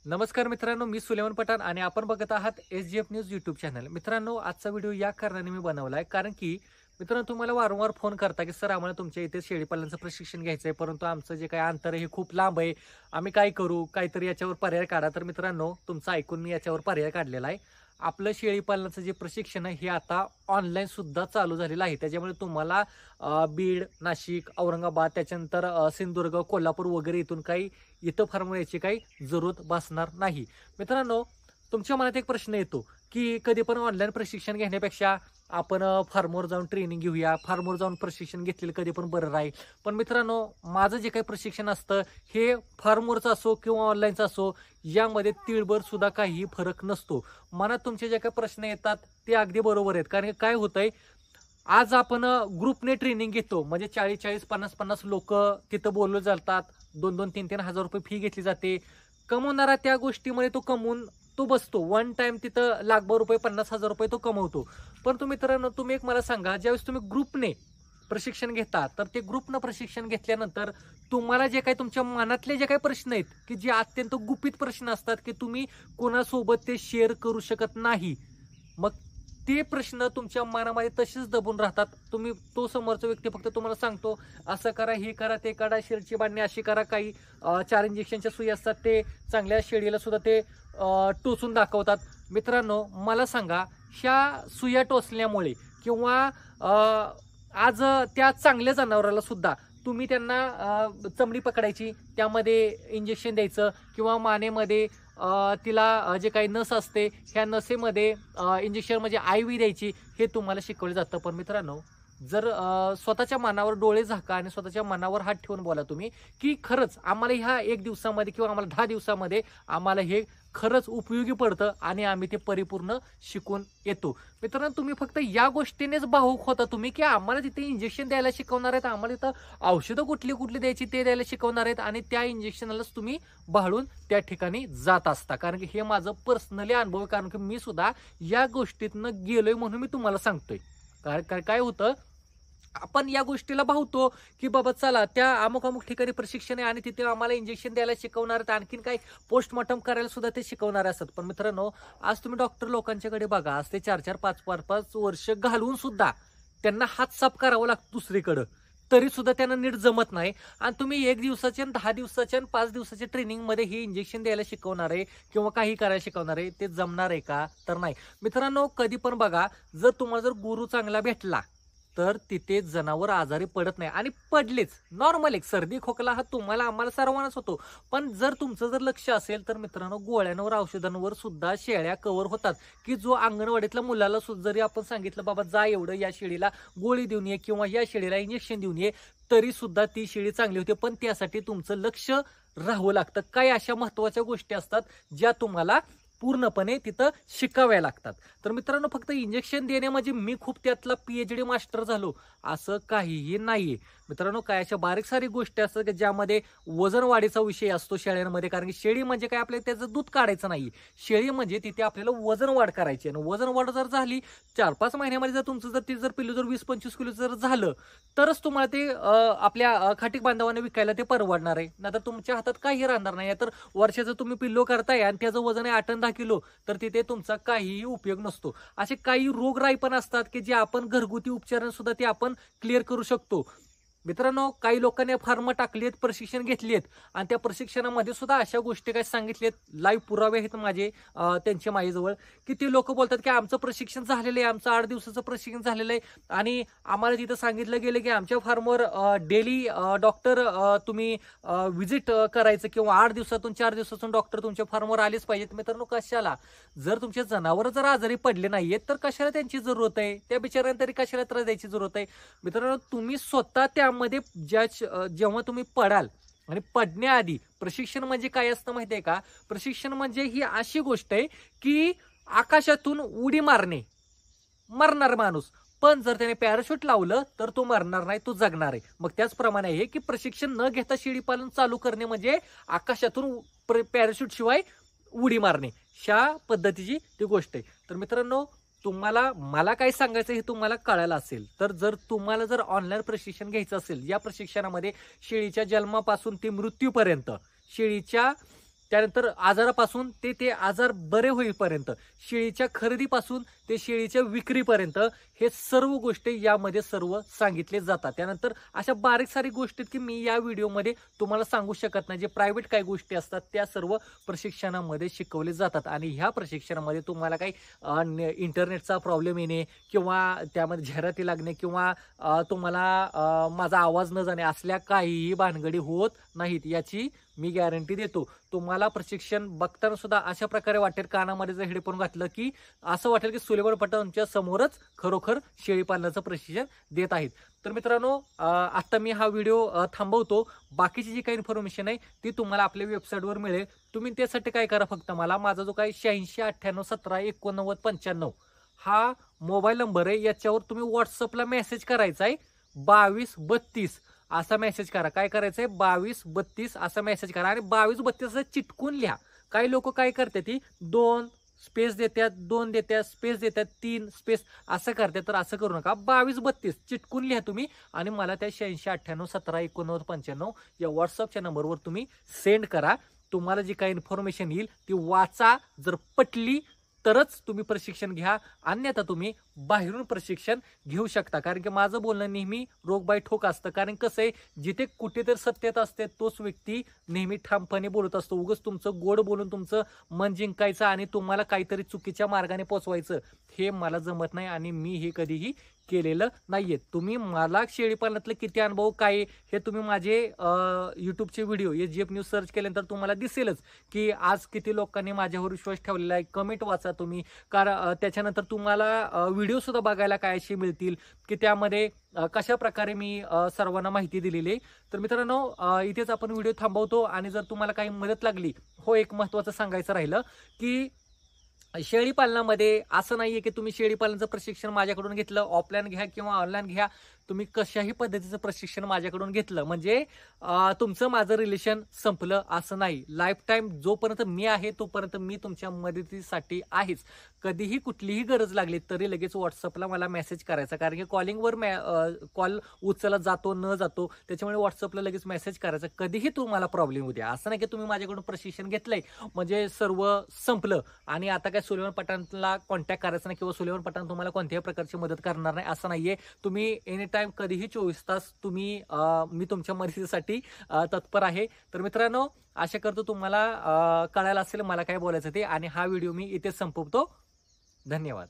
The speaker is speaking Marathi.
नमस्कार मित्रांनो, मी सुलेमान पठाण आणि आपण बघत आहात SGF न्यूज यूट्यूब चॅनल. मित्रांनो, आजचा व्हिडिओ या कारणाने मी बनवला आहे कारण की मित्रांनो तुम्हाला वारंवार फोन करता की सर आम्हाला तुमच्या इथे शेळीपालनाचं प्रशिक्षण घ्यायचं आहे, परंतु आमचं जे काही अंतर आहे हे खूप लांब आहे, आम्ही काय करू, काहीतरी याच्यावर पर्याय काढा. तर मित्रांनो, तुमचं ऐकून मी याच्यावर पर्याय काढलेला आहे. आपलं शेळीपालनाचं जे प्रशिक्षण आहे हे आता ऑनलाईन सुद्धा चालू झालेलं आहे. त्याच्यामुळे तुम्हाला बीड, नाशिक, औरंगाबाद, त्याच्यानंतर सिंधुदुर्ग, कोल्हापूर वगैरे इथून काही इथं फार्म यायची काही जरूरत भासणार नाही. मित्रांनो, तुमच्या मनात एक प्रश्न येतो की कधी पण ऑनलाईन प्रशिक्षण घेण्यापेक्षा आपण फार्मवर जाऊन ट्रेनिंग घेऊया, फार्मवर जाऊन प्रशिक्षण घेतलेलं कधी पण बरं राहील. पण मित्रांनो, माझं जे काही प्रशिक्षण असतं हे फार्मवरचं असो किंवा ऑनलाईनचं असो, यामध्ये तिळभर सुद्धा काही फरक नसतो. मनात तुमचे जे काही प्रश्न येतात ते अगदी बरोबर आहेत. कारण काय होतंय, आज आपण ग्रुपने ट्रेनिंग घेतो, म्हणजे 40-40, 50-50 लोक तिथं बोलले जातात. 2-2, 3-3 हजार रुपये फी घेतली जाते. कमवणारा त्या गोष्टीमध्ये तो कमवून तो बसतो. वन टाइम तिथं लाखभर रुपये, 50,000 रुपये तो कमवतो. परंतु मित्रांनो, तुम्ही एक मला सांगा, ज्यावेळेस तुम्ही ग्रुपने प्रशिक्षण घेता, तर ते ग्रुपनं प्रशिक्षण घेतल्यानंतर तुम्हाला जे काही तुमच्या मनातले जे काही प्रश्न आहेत की जे अत्यंत गुपित प्रश्न असतात की तुम्ही कोणासोबत ते शेअर करू शकत नाही, मग ते प्रश्न तुमच्या मनामध्ये तसेच दबून राहतात. तुम्ही तो समोरचा व्यक्ती फक्त तुम्हाला सांगतो असं करा, हे करा, ते करा, शेळीची बांधणी अशी करा, काही 4 इंजेक्शनच्या सुई असतात ते चांगल्या शेळीला सुद्धा ते टोचून दाखवतात. मित्रांनो, मला सांगा, ह्या सुया टोचल्यामुळे किंवा आज त्या चांगल्या जनावराला सुद्धा तुम्ही त्यांना चमडी पकडायची, त्यामध्ये इंजेक्शन द्यायचं किंवा मानेमध्ये तिला जे काही नस असते ह्या नसेमध्ये इंजेक्शन म्हणजे IV द्यायची, हे तुम्हाला शिकवलं जातं. पण मित्रांनो, जर स्वतःच्या मनावर डोळे झाका आणि स्वतःच्या मनावर हात ठेवून बोला तुम्ही की खरंच आम्हाला ह्या 1 दिवसामध्ये किंवा आम्हाला 10 दिवसामध्ये आम्हाला हे खरंच उपयोगी पडतं आणि आम्ही ते परिपूर्ण शिकून येतो. मित्रांनो, तुम्ही फक्त या गोष्टीनेच भावूक होता तुम्ही की आम्हाला तिथे इंजेक्शन द्यायला शिकवणार आहेत, आम्हाला तिथं औषधं कुठली कुठली द्यायची ते द्यायला शिकवणार आहेत आणि त्या इंजेक्शनलाच तुम्ही भाळून त्या ठिकाणी जात असता. कारण की हे माझं पर्सनली अनुभव आहे, कारण की मी सुद्धा या गोष्टीतनं गेलोय म्हणून मी तुम्हाला सांगतोय. कारण काय होतं, आपण या गोष्टीला भावतो की बाबा चला त्या अमुक अमुक ठिकाणी प्रशिक्षण आहे आणि तिथे आम्हाला इंजेक्शन द्यायला शिकवणार आहेत, आणखीन काही पोस्टमॉर्टम करायला सुद्धा ते शिकवणार असतात. पण मित्रांनो, आज तुम्ही डॉक्टर लोकांच्याकडे बघा, आज ते 4-4, 5-5 वर्ष घालवून सुद्धा त्यांना हात साफ करावं लागतं दुसरीकडं, तरी सुद्धा त्यांना नीट जमत नाही. आणि तुम्ही 1 दिवसाच्या, 10 दिवसाच्या, 5 दिवसाच्या ट्रेनिंगमध्ये हे इंजेक्शन द्यायला शिकवणार आहे किंवा काही करायला शिकवणार आहे, ते जमणार आहे का? तर नाही. मित्रांनो, कधी पण बघा, जर तुम्हाला जर गुरु चांगला भेटला तर तिथे जनावर आजारी पडत नाही. आणि पडलेच नॉर्मल एक सर्दी खोकला हा तुम्हाला आम्हाला सर्वांनाच होतो, पण जर तुमचं जर लक्ष असेल तर मित्रांनो, गोळ्यांवर औषधांवर सुद्धा शेळ्या कव्हर होतात. की जो अंगणवाडीतल्या मुलाला सुद्धा जरी आपण सांगितलं बाबा जा एवढं या शेळीला गोळी देऊन ये किंवा या शेळीला इंजेक्शन देऊन ये, तरी सुद्धा ती शेळी चांगली होते. पण त्यासाठी तुमचं लक्ष राहावं लागतं. काही अशा महत्वाच्या गोष्टी असतात ज्या तुम्हाला पूर्णपणे तिथं शिकाव्या लागतात. तर मित्रांनो, फक्त इंजेक्शन देणे म्हणजे मी खूप त्यातला PhD मास्टर झालो असं काहीही नाहीये. मित्रांनो, काय अशा बारीक सारीक गोष्टी असतात की ज्यामध्ये वजन वाढीचा विषय असतो शेळ्यांमध्ये. कारण की शेळी म्हणजे काय, आपल्याला त्याचं दूध काढायचं नाही, शेळी म्हणजे तिथे आपल्याला वजन वाढ करायची. आणि वजन वाढ जर झाली 4-5 महिन्यामध्ये, जर तुमचं जर ते जर पिल्लू जर 20-25 किलो जर झालं, तरच तुम्हाला ते आपल्या खाटीक बांधवाने विकायला ते परवडणार आहे. नाहीतर तुमच्या हातात काही राहणार नाही. तर वर्षाचं तुम्ही पिल्लू करताय आणि त्याचं वजन आहे 8-10 किलो, तर तिथे तुमचा काहीही उपयोग नसतो. असे काही रोगराई पण असतात की जे आपण घरगुती उपचाराने सुद्धा ते आपण क्लिअर करू शकतो. मित्रांनो, काही लोकांनी फार्म टाकलेत, प्रशिक्षण घेतलेत आणि त्या प्रशिक्षणामध्ये सुद्धा अशा गोष्टी काही सांगितलेत, लाईव्ह पुरावे आहेत माझे त्यांचे माझ्याजवळ, की ते लोक बोलतात की आमचं प्रशिक्षण झालेलं आहे, आमचं 8 दिवसाचं प्रशिक्षण झालेलं आहे आणि आम्हाला तिथं सांगितलं गेलं की आमच्या फार्मवर डेली डॉक्टर तुम्ही व्हिजिट करायचं किंवा 8 दिवसातून 4 दिवसातून डॉक्टर तुमच्या फार्मवर आलेच पाहिजेत. मित्रांनो, कशाला? जर तुमचे जनावर जर आजारी पडले नाहीयेत तर कशाला त्यांची जरूरत आहे? त्या बिचाऱ्यांना तरी कशाला त्रास द्यायची जरूरत आहे? मित्रांनो, तुम्ही स्वतः त्यामध्ये जेव्हा तुम्ही पडाल आणि पडण्याआधी प्रशिक्षण म्हणजे काय असतं माहितीये का? प्रशिक्षण म्हणजे ही अशी गोष्ट आहे की आकाशातून उडी मारणे, मरणार माणूस, पण जर त्याने पॅराशूट लावलं तर तो मरणार नाही, तो जगणार आहे. मग त्याचप्रमाणे आहे की प्रशिक्षण न घेता शेळीपालन चालू करणे म्हणजे आकाशातून पॅराशूट शिवाय उडी मारणे, ह्या पद्धतीची ती गोष्ट आहे. तर मित्रांनो, तुम्हाला मला काय सांगायचं हे तुम्हाला कळायला असेल तर जर तुम्हाला जर ऑनलाईन प्रशिक्षण घ्यायचं असेल, या प्रशिक्षणामध्ये शेळीच्या जन्मापासून ते मृत्यूपर्यंत शेळीच्या त्यानंतर आजारापासून ते आजार बरे होईपर्यंत, शेळीच्या खरेदीपासून ते शेळीच्या विक्रीपर्यंत हे सर्व गोष्टी यामध्ये सर्व सांगितले जातात. त्यानंतर अशा बारीक सारीक गोष्टी की मी या व्हिडिओमध्ये तुम्हाला सांगू शकत नाही. जे प्रायव्हेट काही गोष्टी असतात त्या सर्व प्रशिक्षणामध्ये शिकवले जातात आणि ह्या प्रशिक्षणामध्ये तुम्हाला काही इंटरनेटचा प्रॉब्लेम येणे किंवा त्यामध्ये जाहिराती लागणे किंवा तुम्हाला माझा आवाज न जाणे असल्या काहीही भानगडी होत नाहीत याची मी गॅरंटी देतो. तुम्हाला प्रशिक्षण बघताना सुद्धा अशा प्रकारे वाटेल, कानामध्ये जर हेडफोन घातलं की असं वाटेल की सुलेमान पठाणच्या समोरच खरोखर शेळी पालनाचं प्रशिक्षण देत आहेत. तर मित्रांनो, आता मी हा व्हिडिओ थांबवतो. बाकीची जी काही इन्फॉर्मेशन आहे ती तुम्हाला आपल्या वेबसाईटवर मिळेल. तुम्ही त्यासाठी काय करा, फक्त मला माझा जो काही 8698178995 हा मोबाईल नंबर आहे, याच्यावर तुम्ही व्हॉट्सअपला मेसेज करायचा आहे. 2232 असा मेसेज करा. काय करायचंय, 2232 असा मेसेज करा आणि 2232 असं चिटकून लिहा. काही लोक काय करतात, ती 2 स्पेस देतात, 2 देतात, स्पेस देतात, 3 स्पेस असं करतात. तर असं करू नका. 2232 चिटकून लिहा तुम्ही आणि मला त्या 8698178995 या व्हॉट्सअपच्या नंबरवर तुम्ही सेंड करा. तुम्हाला जी काही इन्फॉर्मेशन येईल ती वाचा. जर पटली तरच तुम्ही प्रशिक्षण घ्या, अन्यथा तुम्ही बाहेरून प्रशिक्षण घेऊ शकता. कारण की माझं बोलणं नेहमी रोगबाई ठोक असतं. कारण कसं आहे, जिथे कुठेतरी सत्यता असते तोच व्यक्ती नेहमी ठामपणे बोलत असतो. उगाच तुमचं गोड बोलून तुमचं मन जिंकायचं आणि तुम्हाला काहीतरी चुकीच्या मार्गाने पोचवायचं हे मला जमत नाही आणि मी हे कधीही केलेलं नाहीये. तुम्ही मला शेळीपालनातले किती अनुभव काय हे तुम्ही माझे युट्यूबचे व्हिडिओ SGF न्यूज सर्च केल्यानंतर तुम्हाला दिसेलच की आज किती लोकांनी माझ्यावर विश्वास ठेवलेला आहे. कमेंट वाचा तुम्ही, कारण त्याच्यानंतर तुम्हाला व्हिडिओ सुद्धा बघायला काय असे मिळतील की त्यामध्ये कशा प्रकारे मी सर्वांना माहिती दिलेली आहे. तर मित्रांनो, इथेच आपण व्हिडिओ थांबवतो आणि जर तुम्हाला काही मदत लागली, हो एक महत्त्वाचं सांगायचं राहिलं की शेळी पालनामध्ये असं नाहीये की तुम्ही शेळी पालनाचं प्रशिक्षण माझ्याकडून घेतलं, ऑफलाईन घ्या किंवा ऑनलाईन घ्या, तुम्ही कशाही पद्धतीचं प्रशिक्षण माझ्याकडून घेतलं म्हणजे तुमचं माझं रिलेशन संपलं असं नाही. लाईफ टाईम जोपर्यंत मी आहे तोपर्यंत मी तुमच्या मदतीसाठी आहेच. कधीही कुठलीही गरज लागली तरी लगेच व्हॉट्सअपला मला मेसेज करायचा. कारण की कॉलिंगवर कॉल उचलला जातो न जातो, त्याच्यामुळे व्हॉट्सअपला लगेच मेसेज करायचा. कधीही तुम्हाला प्रॉब्लेम होऊ द्या. असं नाही की तुम्ही माझ्याकडून प्रशिक्षण घेतलंय म्हणजे सर्व संपलं आणि आता काय सुलेमान पठाणला कॉन्टॅक्ट करायचा नाही किंवा सुलेमान पठाण तुम्हाला कोणत्याही प्रकारची मदत करणार नाही असं नाहीये. तुम्ही एनी टाइम कधीही 24 तास तुम्ही मी तुमच्या मदतीसाठी तत्पर आहे. तर मित्रांनो, आशा करतो तुम्हाला कळायला असेल मला काय बोलायचं ते आणि हा व्हिडिओ मी इथे संपवतो. धन्यवाद.